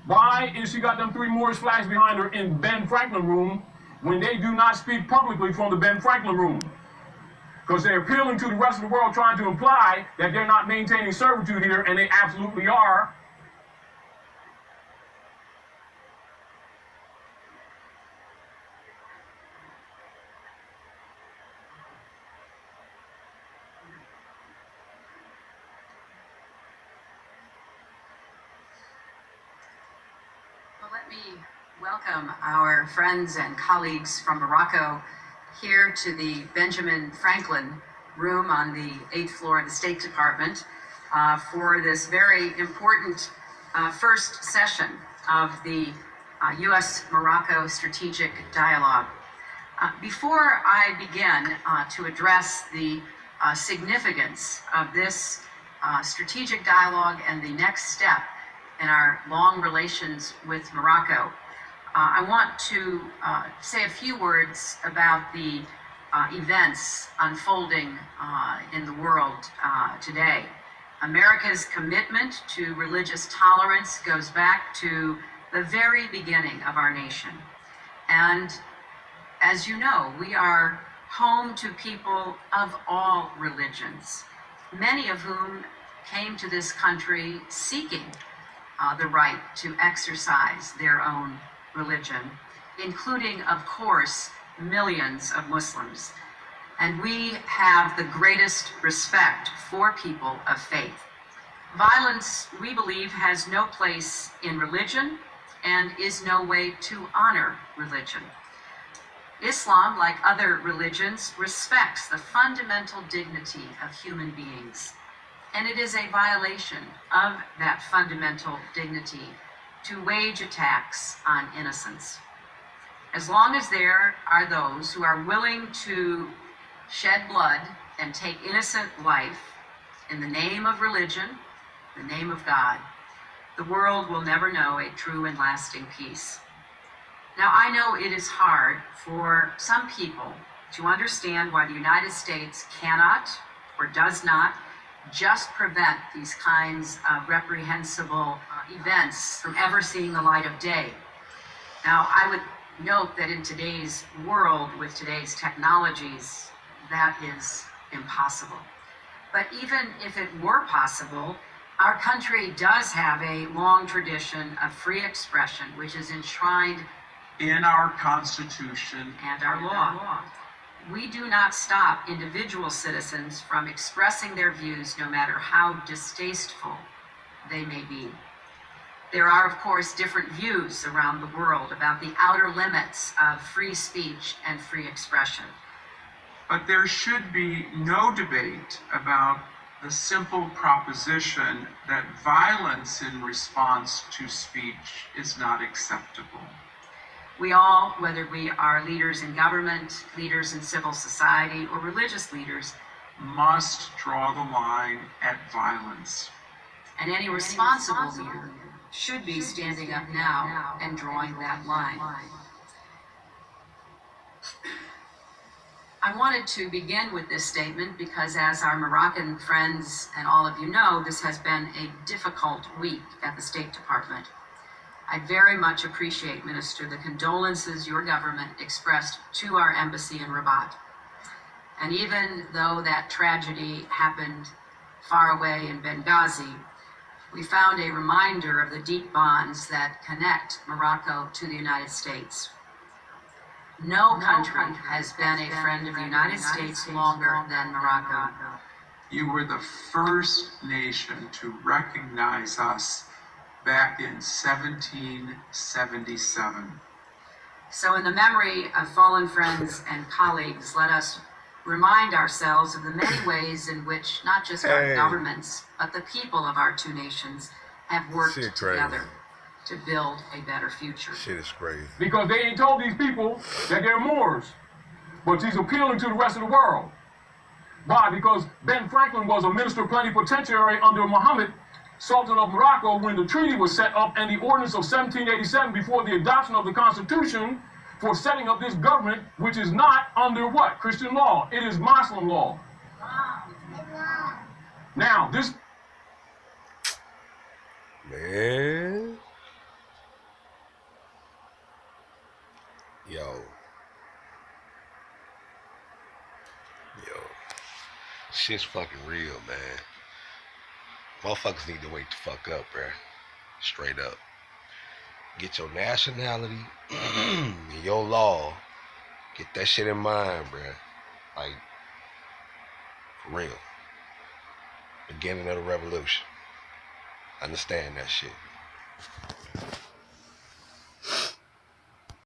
Why is she got them 3 Moorish flags behind her in Ben Franklin room when they do not speak publicly from the Ben Franklin room? Because they're appealing to the rest of the world, trying to imply that they're not maintaining servitude here, and they absolutely are. Well, let me welcome our friends and colleagues from Morocco here to the Benjamin Franklin room on the 8th floor of the State Department for this very important first session of the U.S.-Morocco Strategic Dialogue. Before I begin to address the significance of this strategic dialogue and the next step in our long relations with Morocco, I want to say a few words about the events unfolding in the world today. America's commitment to religious tolerance goes back to the very beginning of our nation. And as you know, we are home to people of all religions, many of whom came to this country seeking the right to exercise their own religion, including, of course, millions of Muslims. And we have the greatest respect for people of faith. Violence, we believe, has no place in religion and is no way to honor religion. Islam, like other religions, respects the fundamental dignity of human beings. And it is a violation of that fundamental dignity to wage attacks on innocence. As long as there are those who are willing to shed blood and take innocent life in the name of religion, the name of God, the world will never know a true and lasting peace. Now, I know it is hard for some people to understand why the United States cannot or does not just prevent these kinds of reprehensible events from ever seeing the light of day. Now, I would note that in today's world, with today's technologies, that is impossible. But even if it were possible, our country does have a long tradition of free expression, which is enshrined in our Constitution and our law. We do not stop individual citizens from expressing their views, no matter how distasteful they may be. There are, of course, different views around the world about the outer limits of free speech and free expression. But there should be no debate about the simple proposition that violence in response to speech is not acceptable. We all, whether we are leaders in government, leaders in civil society, or religious leaders, must draw the line at violence. And any responsible leader should be standing up now and drawing that line. I wanted to begin with this statement because, as our Moroccan friends and all of you know, this has been a difficult week at the State Department. I very much appreciate, Minister, the condolences your government expressed to our embassy in Rabat. And even though that tragedy happened far away in Benghazi, we found a reminder of the deep bonds that connect Morocco to the United States. No country has been a friend of the United States longer than Morocco. You were the first nation to recognize us back in 1777. So in the memory of fallen friends and colleagues, let us remind ourselves of the many ways in which not just our governments, but the people of our two nations have worked together to build a better future. Shit is crazy. Because they ain't told these people that they're Moors, but he's appealing to the rest of the world. Why? Because Ben Franklin was a minister plenipotentiary under Muhammad, Sultan of Morocco, when the treaty was set up, and the ordinance of 1787 before the adoption of the Constitution for setting up this government, which is not under what? Christian law. It is Muslim law. Now, this... Man. Shit's fucking real, man. Motherfuckers need to wake the fuck up, bruh. Straight up. Get your nationality and your law. Get that shit in mind, bruh. Like, for real. Beginning of the revolution. Understand that shit.